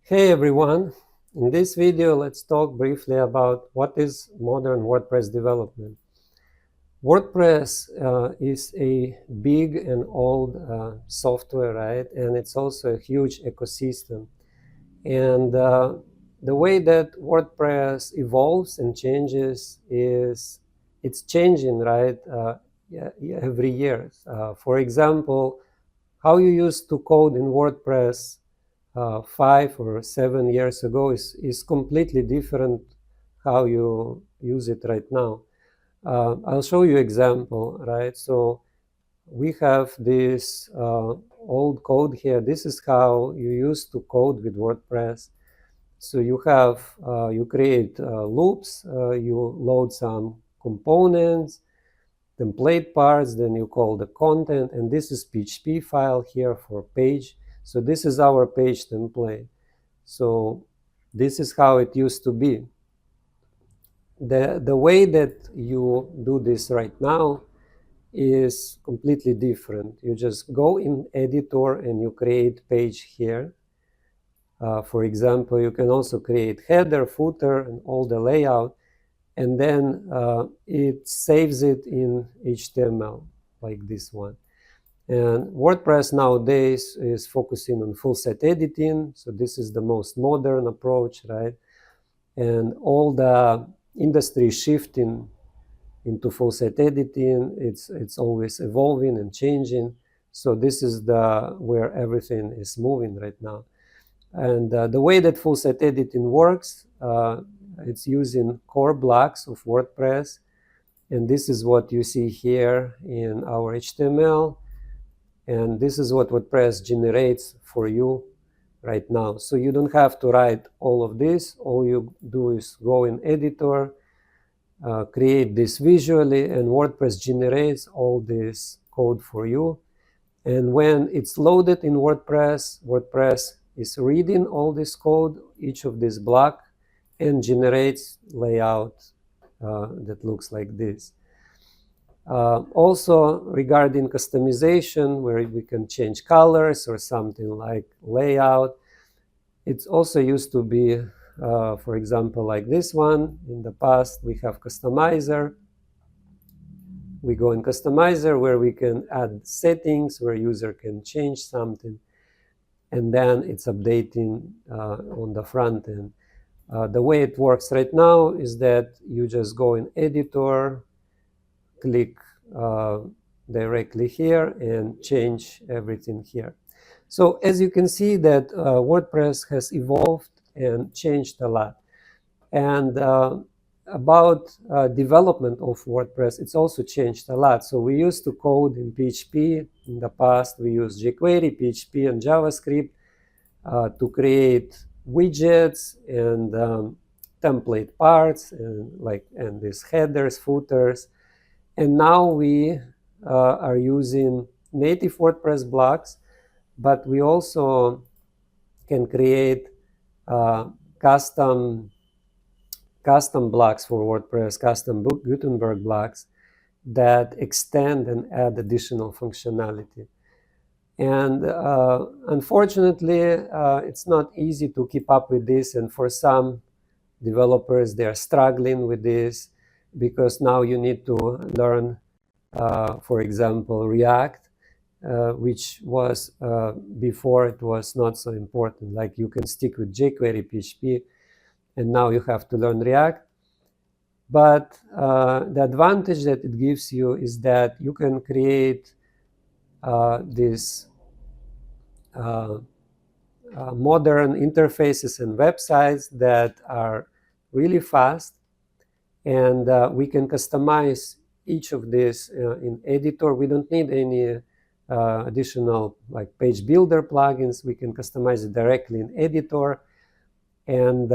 Hey everyone, in this video let's talk briefly about what is modern WordPress development. WordPress is a big and old software, right? And it's also a huge ecosystem. And the way that WordPress evolves and changes is it's changing, right? Every year. For example, how you used to code in WordPress 5 or 7 years ago is completely different how you use it right now. I'll show you example, right? So we have this old code here. This is how you used to code with WordPress. So you have, you create loops, you load some components, template parts, then you call the content, and this is PHP file here for page. So this is our page template. So this is how it used to be. The way that you do this right now is completely different. You just go in editor and you create page here. For example, you can also create header, footer, and all the layout, and then it saves it in HTML like this one. And WordPress nowadays is focusing on full site editing. So this is the most modern approach, right? And all the industry shifting into full site editing. It's always evolving and changing. So this is where everything is moving right now. And the way that full site editing works, it's using core blocks of WordPress. And this is what you see here in our HTML. And this is what WordPress generates for you right now. So you don't have to write all of this. All you do is go in editor, create this visually, and WordPress generates all this code for you. And when it's loaded in WordPress, WordPress is reading all this code, each of this block, and generates layout that looks like this. Also regarding customization, where we can change colors or something like layout, it's also used to be, for example, like this one. In the past, we have customizer. We go in customizer where we can add settings, where user can change something, and then it's updating on the front end. The way it works right now is that you just go in editor, click directly here and change everything here. So as you can see that WordPress has evolved and changed a lot. And about development of WordPress, it's also changed a lot. So we used to code in PHP. In the past, we used jQuery, PHP, and JavaScript to create widgets and template parts and these headers, footers. And now we are using native WordPress blocks, but we also can create custom blocks for WordPress, custom Gutenberg blocks that extend and add additional functionality. And unfortunately, it's not easy to keep up with this. And for some developers, they are struggling with this, because now you need to learn, for example, React, which was before it was not so important. Like you can stick with jQuery, PHP, and now you have to learn React. But the advantage that it gives you is that you can create these modern interfaces and websites that are really fast. And we can customize each of these in editor. We don't need any additional like page builder plugins. We can customize it directly in editor. And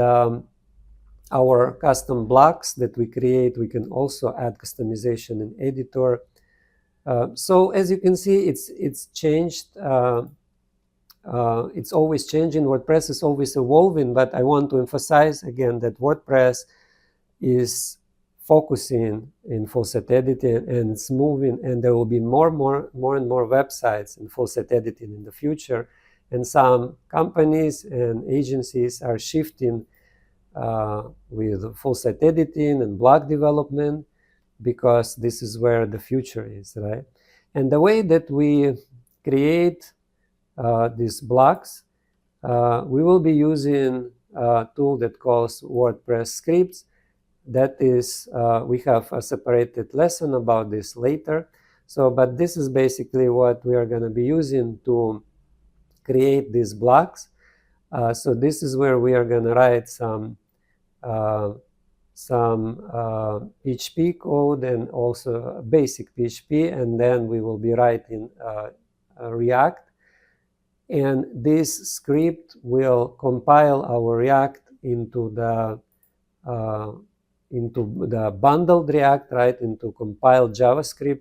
our custom blocks that we create, we can also add customization in editor. So as you can see, it's changed. It's always changing. WordPress is always evolving. But I want to emphasize again that WordPress is focusing in full site editing, and it's moving, and there will be more and more websites in full site editing in the future. And some companies and agencies are shifting with full site editing and block development, because this is where the future is, right? And the way that we create these blocks, we will be using a tool that calls WordPress scripts. That is, we have a separated lesson about this later. So, but this is basically what we are going to be using to create these blocks. So this is where we are going to write some PHP code and also basic PHP, and then we will be writing React. And this script will compile our React into the bundled React, right, into compiled JavaScript.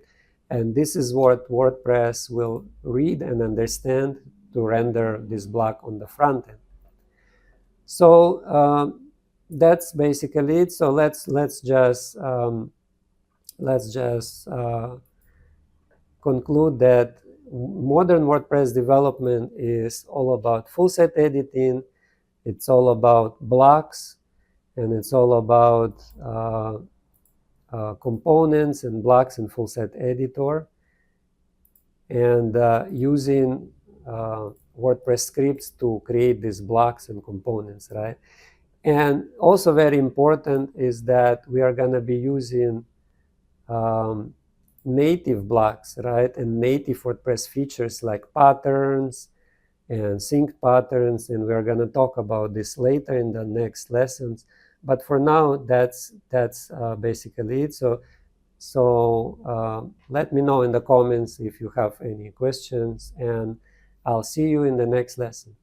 And this is what WordPress will read and understand to render this block on the front end. So that's basically it. So let's just conclude that modern WordPress development is all about full site editing. It's all about blocks, and it's all about components and blocks in full site editor, and using WordPress scripts to create these blocks and components, right? And also very important is that we are going to be using native blocks, right? And native WordPress features like patterns and sync patterns. And we're going to talk about this later in the next lessons. But for now, that's basically it. So let me know in the comments if you have any questions, and I'll see you in the next lesson.